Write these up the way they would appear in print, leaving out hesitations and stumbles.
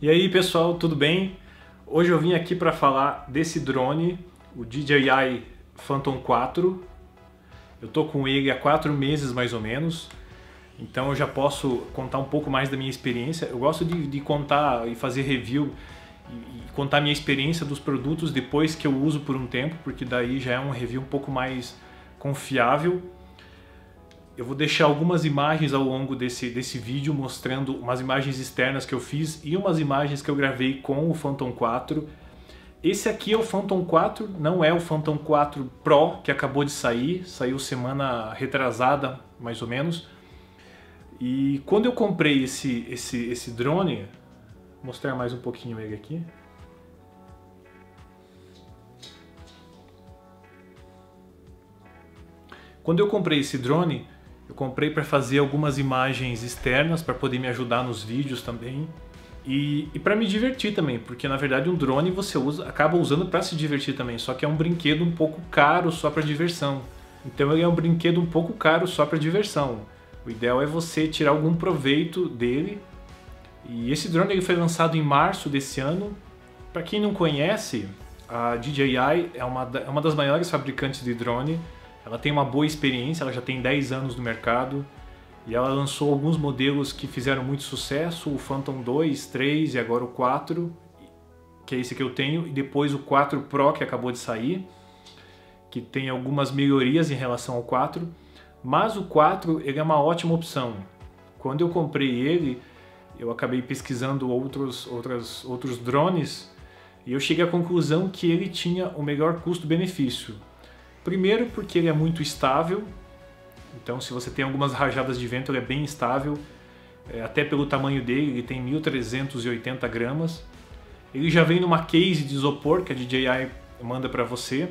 E aí pessoal, tudo bem? Hoje eu vim aqui para falar desse drone, o DJI Phantom 4. Eu tô com ele há 4 meses mais ou menos, então eu já posso contar um pouco mais da minha experiência. Eu gosto de contar e fazer review e contar a minha experiência dos produtos depois que eu uso por um tempo, porque daí já é um review um pouco mais confiável. Eu vou deixar algumas imagens ao longo desse vídeo mostrando umas imagens externas que eu fiz e umas imagens que eu gravei com o Phantom 4. Esse aqui é o Phantom 4, não é o Phantom 4 Pro que acabou de sair, saiu semana retrasada mais ou menos. E quando eu comprei esse drone, vou mostrar mais um pouquinho ele aqui. Quando eu comprei esse drone, eu comprei para fazer algumas imagens externas para poder me ajudar nos vídeos também e para me divertir também, porque na verdade um drone você acaba usando para se divertir também, só que é um brinquedo um pouco caro só para diversão. Então ele é um brinquedo um pouco caro só para diversão. O ideal é você tirar algum proveito dele. E esse drone ele foi lançado em março desse ano. Para quem não conhece, a DJI é uma das maiores fabricantes de drone. Ela tem uma boa experiência, ela já tem 10 anos no mercado e ela lançou alguns modelos que fizeram muito sucesso, o Phantom 2, 3 e agora o 4, que é esse que eu tenho, e depois o 4 Pro que acabou de sair, que tem algumas melhorias em relação ao 4, mas o 4 ele é uma ótima opção. Quando eu comprei ele, eu acabei pesquisando outros drones e eu cheguei à conclusão que ele tinha o melhor custo-benefício. Primeiro porque ele é muito estável, então se você tem algumas rajadas de vento ele é bem estável, até pelo tamanho dele, ele tem 1.380 gramas. Ele já vem numa case de isopor que a DJI manda para você,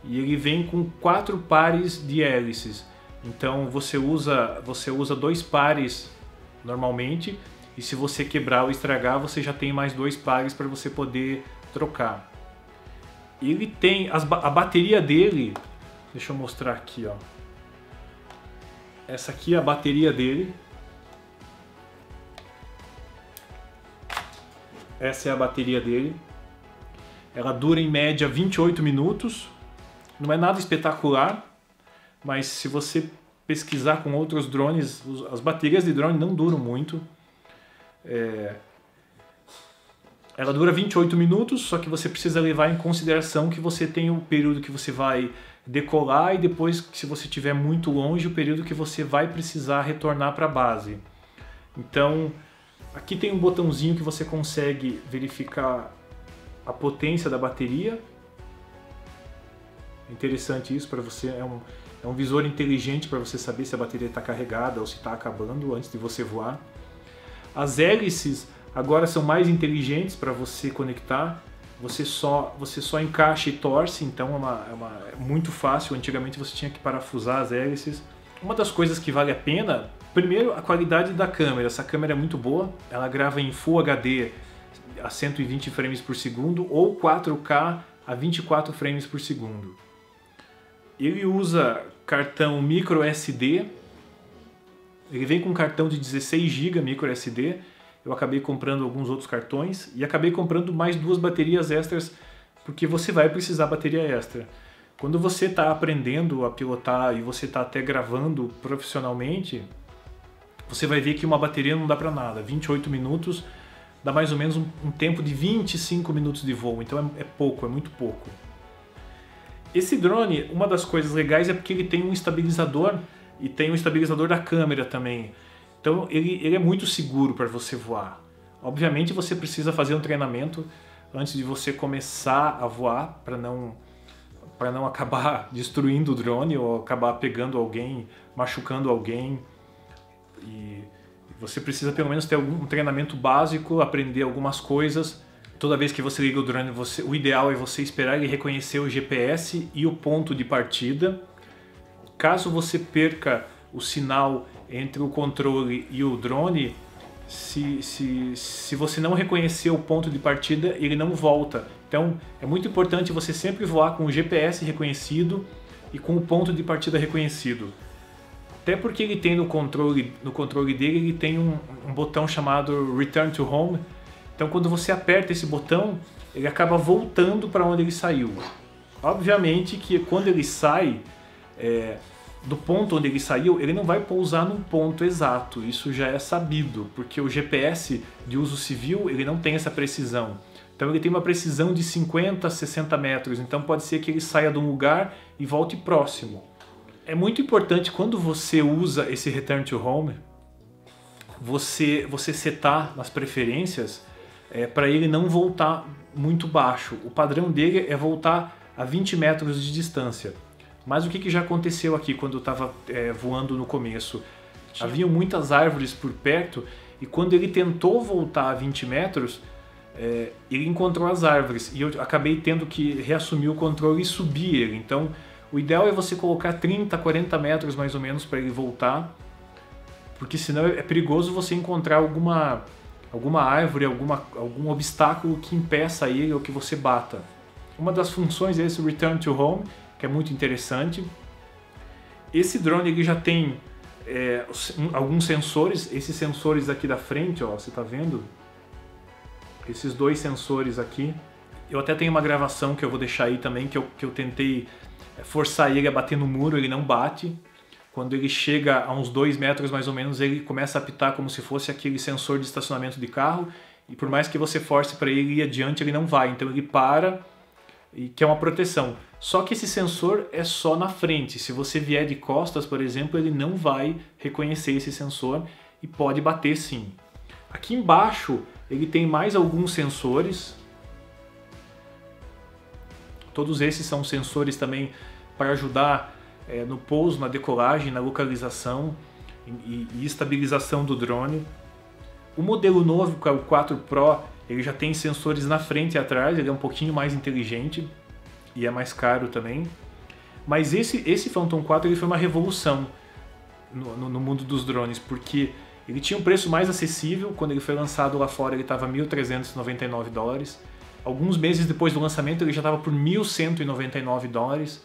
e ele vem com 4 pares de hélices, então você usa 2 pares normalmente, e se você quebrar ou estragar você já tem mais 2 pares para você poder trocar. Ele tem a bateria dele, deixa eu mostrar aqui, ó. Essa aqui é a bateria dele. Essa é a bateria dele. Ela dura em média 28 minutos. Não é nada espetacular, mas se você pesquisar com outros drones, as baterias de drone não duram muito. Ela dura 28 minutos, só que você precisa levar em consideração que você tem o período que você vai decolar e depois, se você estiver muito longe, o período que você vai precisar retornar para a base. Então, aqui tem um botãozinho que você consegue verificar a potência da bateria. Interessante isso para você, é um visor inteligente para você saber se a bateria está carregada ou se está acabando antes de você voar. As hélices agora são mais inteligentes para você conectar, você só encaixa e torce, então é muito fácil. Antigamente você tinha que parafusar as hélices. Uma das coisas que vale a pena, primeiro a qualidade da câmera, essa câmera é muito boa, ela grava em Full HD a 120 frames por segundo ou 4K a 24 frames por segundo. Ele usa cartão micro SD, ele vem com um cartão de 16 GB micro SD. Eu acabei comprando alguns outros cartões e acabei comprando mais 2 baterias extras, porque você vai precisar bateria extra. Quando você está aprendendo a pilotar e você está até gravando profissionalmente, você vai ver que uma bateria não dá para nada. 28 minutos dá mais ou menos um tempo de 25 minutos de voo, então é pouco, é muito pouco. Esse drone, uma das coisas legais é porque ele tem um estabilizador e tem um estabilizador da câmera também. Então ele é muito seguro para você voar. Obviamente você precisa fazer um treinamento antes de você começar a voar para não acabar destruindo o drone ou acabar pegando alguém, machucando alguém. E você precisa pelo menos ter um treinamento básico, aprender algumas coisas. Toda vez que você liga o drone, o ideal é você esperar ele reconhecer o GPS e o ponto de partida. Caso você perca o sinal entre o controle e o drone, se você não reconhecer o ponto de partida, ele não volta. Então é muito importante você sempre voar com o GPS reconhecido e com o ponto de partida reconhecido. Até porque ele tem no controle dele, ele tem um botão chamado Return to Home, Então quando você aperta esse botão, ele acaba voltando para onde ele saiu. Obviamente que quando ele sai do ponto onde ele saiu, ele não vai pousar num ponto exato, isso já é sabido, porque o GPS de uso civil ele não tem essa precisão. Então ele tem uma precisão de 50 a 60 metros, então pode ser que ele saia de um lugar e volte próximo. É muito importante quando você usa esse Return to Home, você setar nas preferências para ele não voltar muito baixo. O padrão dele é voltar a 20 metros de distância. Mas o que já aconteceu aqui quando eu estava voando no começo? Haviam muitas árvores por perto e quando ele tentou voltar a 20 metros, ele encontrou as árvores e eu acabei tendo que reassumir o controle e subir ele. Então o ideal é você colocar 30, 40 metros mais ou menos para ele voltar, porque senão é perigoso você encontrar alguma árvore, algum obstáculo que impeça ele ou que você bata. Uma das funções é esse Return to Home, que é muito interessante. Esse drone ele já tem alguns sensores, esses sensores aqui da frente, ó, você está vendo? Esses dois sensores aqui. Eu até tenho uma gravação que eu vou deixar aí também, que eu tentei forçar ele a bater no muro, ele não bate. Quando ele chega a uns 2 metros mais ou menos, ele começa a apitar como se fosse aquele sensor de estacionamento de carro, e por mais que você force para ele ir adiante, ele não vai, então ele para, e que é uma proteção. Só que esse sensor é só na frente, se você vier de costas, por exemplo, ele não vai reconhecer esse sensor e pode bater sim. Aqui embaixo ele tem mais alguns sensores, todos esses são sensores também para ajudar no pouso, na decolagem, na localização e estabilização do drone. O modelo novo, que é o 4 Pro, ele já tem sensores na frente e atrás, ele é um pouquinho mais inteligente e é mais caro também. Mas esse Phantom 4 ele foi uma revolução no mundo dos drones, porque ele tinha um preço mais acessível. Quando ele foi lançado lá fora ele estava $1.399. Alguns meses depois do lançamento ele já estava por $1.199.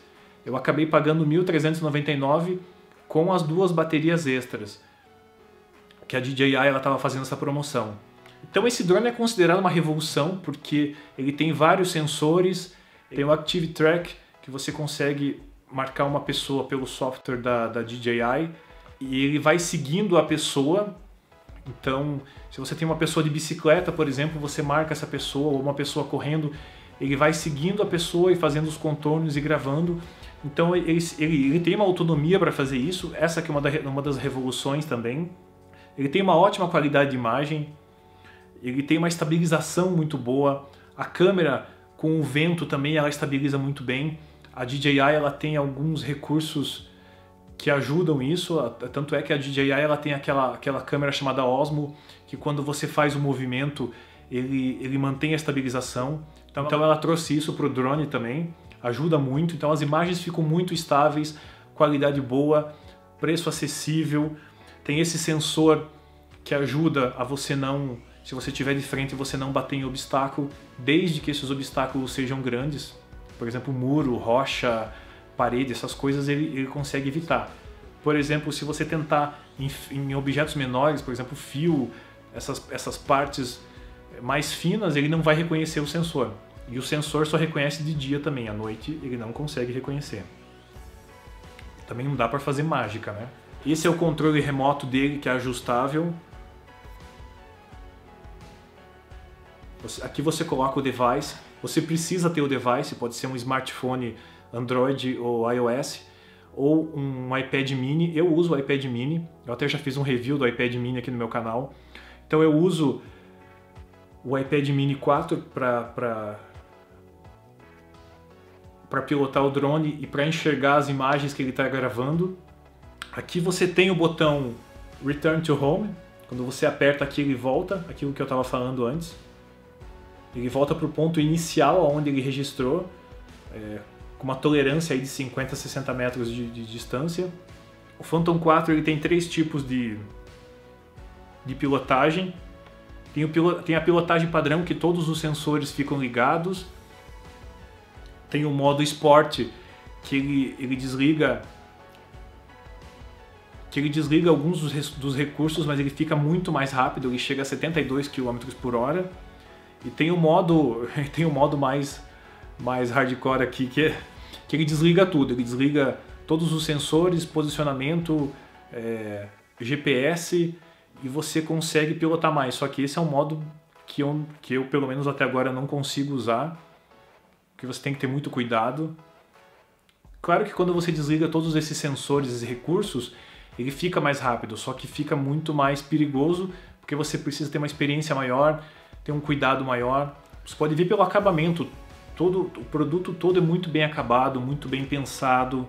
Eu acabei pagando $1.399 com as 2 baterias extras, que a DJI estava fazendo essa promoção. Então esse drone é considerado uma revolução, porque ele tem vários sensores, tem o Active Track, que você consegue marcar uma pessoa pelo software da DJI, e ele vai seguindo a pessoa. Então, se você tem uma pessoa de bicicleta, por exemplo, você marca essa pessoa, ou uma pessoa correndo, ele vai seguindo a pessoa e fazendo os contornos e gravando. Então ele tem uma autonomia para fazer isso, essa aqui é uma das revoluções também. Ele tem uma ótima qualidade de imagem, ele tem uma estabilização muito boa, a câmera com o vento também ela estabiliza muito bem. A DJI ela tem alguns recursos que ajudam isso, tanto é que a DJI ela tem aquela câmera chamada Osmo, que quando você faz o movimento ele mantém a estabilização. Então ela trouxe isso para o drone também, ajuda muito. Então as imagens ficam muito estáveis, qualidade boa, preço acessível. Tem esse sensor que ajuda a você não, se você estiver de frente, você não bater em obstáculo, desde que esses obstáculos sejam grandes. Por exemplo, muro, rocha, parede, essas coisas ele consegue evitar. Por exemplo, se você tentar em objetos menores, por exemplo, fio, essas partes mais finas, ele não vai reconhecer o sensor. E o sensor só reconhece de dia também, à noite ele não consegue reconhecer. Também não dá para fazer mágica, né? Esse é o controle remoto dele, que é ajustável. Aqui você coloca o device, você precisa ter o device, pode ser um smartphone Android ou iOS, ou um iPad mini. Eu uso o iPad mini, eu até já fiz um review do iPad mini aqui no meu canal. Então eu uso o iPad mini 4 para pilotar o drone e para enxergar as imagens que ele está gravando. Aqui você tem o botão Return to Home, quando você aperta aqui ele volta, aquilo que eu estava falando antes. Ele volta para o ponto inicial onde ele registrou, com uma tolerância aí de 50 a 60 metros de distância. O Phantom 4 ele tem 3 tipos de pilotagem. Tem a pilotagem padrão, que todos os sensores ficam ligados. Tem o modo Sport, que ele desliga alguns dos recursos, mas ele fica muito mais rápido, ele chega a 72 km por hora. E tem um modo, tem um modo mais hardcore aqui, que ele desliga tudo. Ele desliga todos os sensores, posicionamento, GPS, e você consegue pilotar mais. Só que esse é um modo que eu pelo menos até agora não consigo usar, que você tem que ter muito cuidado. Claro que quando você desliga todos esses sensores e recursos, ele fica mais rápido, só que fica muito mais perigoso, porque você precisa ter uma experiência maior, ter um cuidado maior. Você pode ver pelo acabamento, o produto todo é muito bem acabado, muito bem pensado.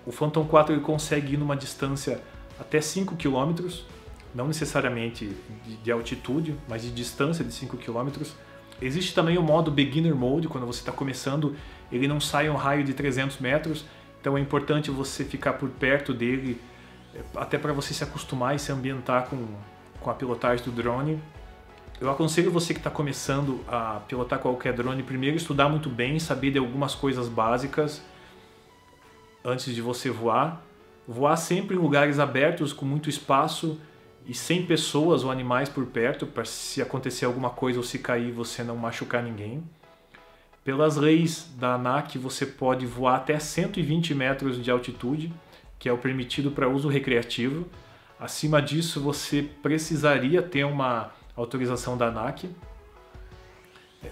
O Phantom 4 ele consegue ir numa distância até 5 km, não necessariamente de altitude, mas de distância de 5 km. Existe também o modo Beginner Mode, quando você está começando, ele não sai um raio de 300 metros, então é importante você ficar por perto dele, até para você se acostumar e se ambientar com a pilotagem do drone. Eu aconselho você que está começando a pilotar qualquer drone, primeiro estudar muito bem, saber de algumas coisas básicas antes de você voar. Voar sempre em lugares abertos, com muito espaço e sem pessoas ou animais por perto, para se acontecer alguma coisa ou se cair você não machucar ninguém. Pelas leis da ANAC você pode voar até 120 metros de altitude, que é o permitido para uso recreativo. Acima disso você precisaria ter uma autorização da ANAC.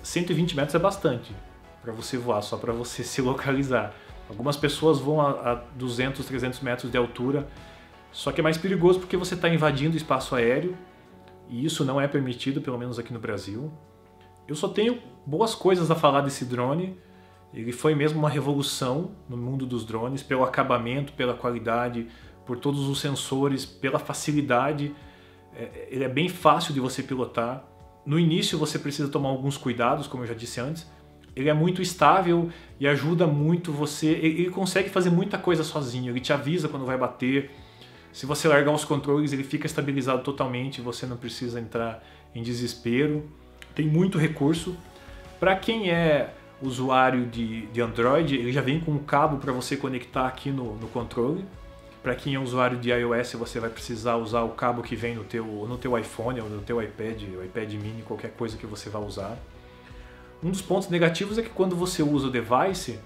120 metros é bastante para você voar, só para você se localizar. Algumas pessoas vão a 200, 300 metros de altura, só que é mais perigoso porque você está invadindo o espaço aéreo e isso não é permitido, pelo menos aqui no Brasil. Eu só tenho boas coisas a falar desse drone. Ele foi mesmo uma revolução no mundo dos drones, pelo acabamento, pela qualidade, por todos os sensores, pela facilidade. Ele é bem fácil de você pilotar. No início você precisa tomar alguns cuidados, como eu já disse antes. Ele é muito estável e ajuda muito você. Ele consegue fazer muita coisa sozinho, ele te avisa quando vai bater. Se você largar os controles, ele fica estabilizado totalmente, você não precisa entrar em desespero. Tem muito recurso. Para quem é usuário de Android, ele já vem com um cabo para você conectar aqui no controle. Para quem é usuário de iOS, você vai precisar usar o cabo que vem no teu iPhone ou no teu iPad, o iPad mini, qualquer coisa que você vai usar. Um dos pontos negativos é que quando você usa o device,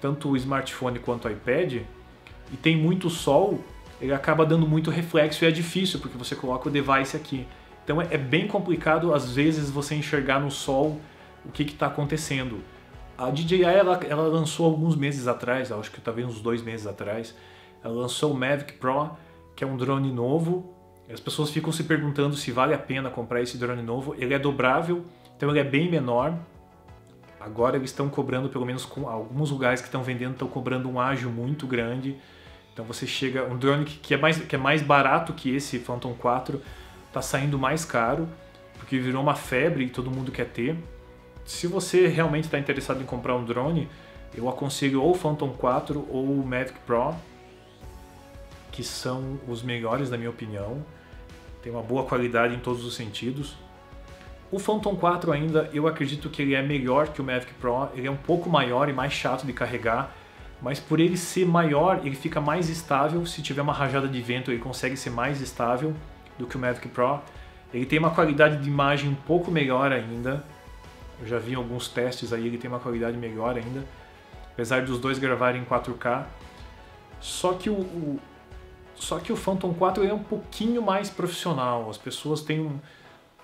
tanto o smartphone quanto o iPad, e tem muito sol, ele acaba dando muito reflexo e é difícil, porque você coloca o device aqui. Então é bem complicado, às vezes, você enxergar no sol o que está acontecendo. A DJI ela lançou alguns meses atrás, acho que talvez uns 2 meses atrás, ela lançou o Mavic Pro, que é um drone novo. As pessoas ficam se perguntando se vale a pena comprar esse drone novo. Ele é dobrável, então ele é bem menor. Agora eles estão cobrando, pelo menos com alguns lugares que estão vendendo, estão cobrando um ágio muito grande. Então você chega, um drone que é mais barato que esse Phantom 4, está saindo mais caro, porque virou uma febre e todo mundo quer ter. Se você realmente está interessado em comprar um drone, eu aconselho ou o Phantom 4 ou o Mavic Pro, que são os melhores na minha opinião. Tem uma boa qualidade em todos os sentidos. O Phantom 4 ainda, eu acredito que ele é melhor que o Mavic Pro. Ele é um pouco maior e mais chato de carregar, mas por ele ser maior, ele fica mais estável. Se tiver uma rajada de vento, ele consegue ser mais estável do que o Mavic Pro. Ele tem uma qualidade de imagem um pouco melhor ainda. Eu já vi alguns testes aí, ele tem uma qualidade melhor ainda, apesar dos dois gravarem em 4K. Só que o Phantom 4 é um pouquinho mais profissional. As pessoas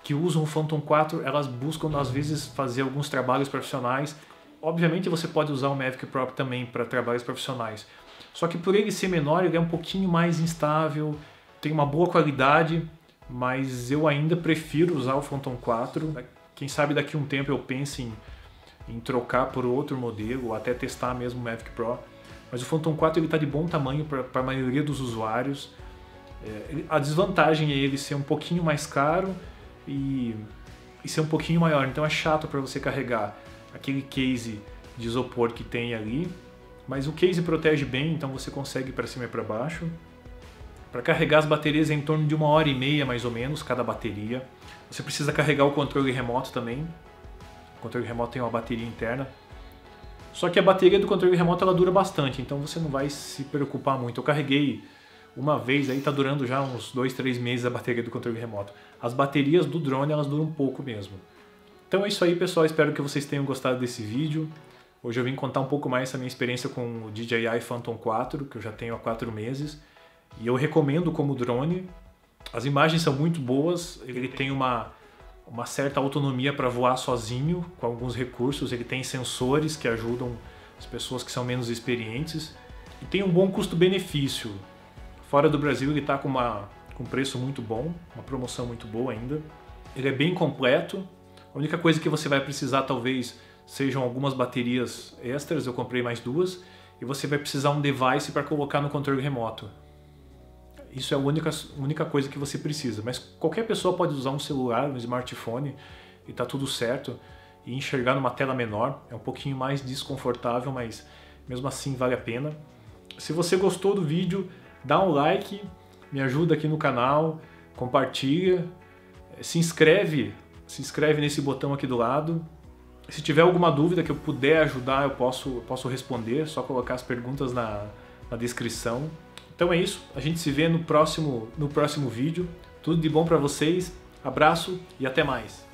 que usam o Phantom 4, elas buscam às vezes fazer alguns trabalhos profissionais. Obviamente você pode usar o Mavic Pro também para trabalhos profissionais. Só que por ele ser menor, ele é um pouquinho mais instável, tem uma boa qualidade, mas eu ainda prefiro usar o Phantom 4. Quem sabe daqui a um tempo eu pense em trocar por outro modelo, ou até testar mesmo o Mavic Pro. Mas o Phantom 4 está de bom tamanho para a maioria dos usuários. A desvantagem é ele ser um pouquinho mais caro e ser um pouquinho maior, então é chato para você carregar aquele case de isopor que tem ali, mas o case protege bem, então você consegue ir para cima e para baixo. Para carregar as baterias é em torno de 1h30 mais ou menos cada bateria. Você precisa carregar o controle remoto também. O controle remoto tem uma bateria interna. Só que a bateria do controle remoto ela dura bastante, então você não vai se preocupar muito. Eu carreguei uma vez, aí tá durando já uns 2, 3 meses a bateria do controle remoto. As baterias do drone elas duram um pouco mesmo. Então é isso aí, pessoal, espero que vocês tenham gostado desse vídeo. Hoje eu vim contar um pouco mais essa minha experiência com o DJI Phantom 4, que eu já tenho há 4 meses, e eu recomendo como drone. As imagens são muito boas, ele tem uma certa autonomia para voar sozinho, com alguns recursos, ele tem sensores que ajudam as pessoas que são menos experientes, e tem um bom custo-benefício. Fora do Brasil ele está com um preço muito bom, uma promoção muito boa ainda. Ele é bem completo, a única coisa que você vai precisar talvez sejam algumas baterias extras, eu comprei mais 2, e você vai precisar um device para colocar no controle remoto. Isso é a única coisa que você precisa, mas qualquer pessoa pode usar um celular, um smartphone e tá tudo certo, e enxergar numa tela menor. É um pouquinho mais desconfortável, mas mesmo assim vale a pena. Se você gostou do vídeo, dá um like, me ajuda aqui no canal, compartilha, se inscreve nesse botão aqui do lado. Se tiver alguma dúvida que eu puder ajudar, eu posso responder, é só colocar as perguntas na descrição. Então é isso, a gente se vê no próximo vídeo. Tudo de bom para vocês, abraço e até mais!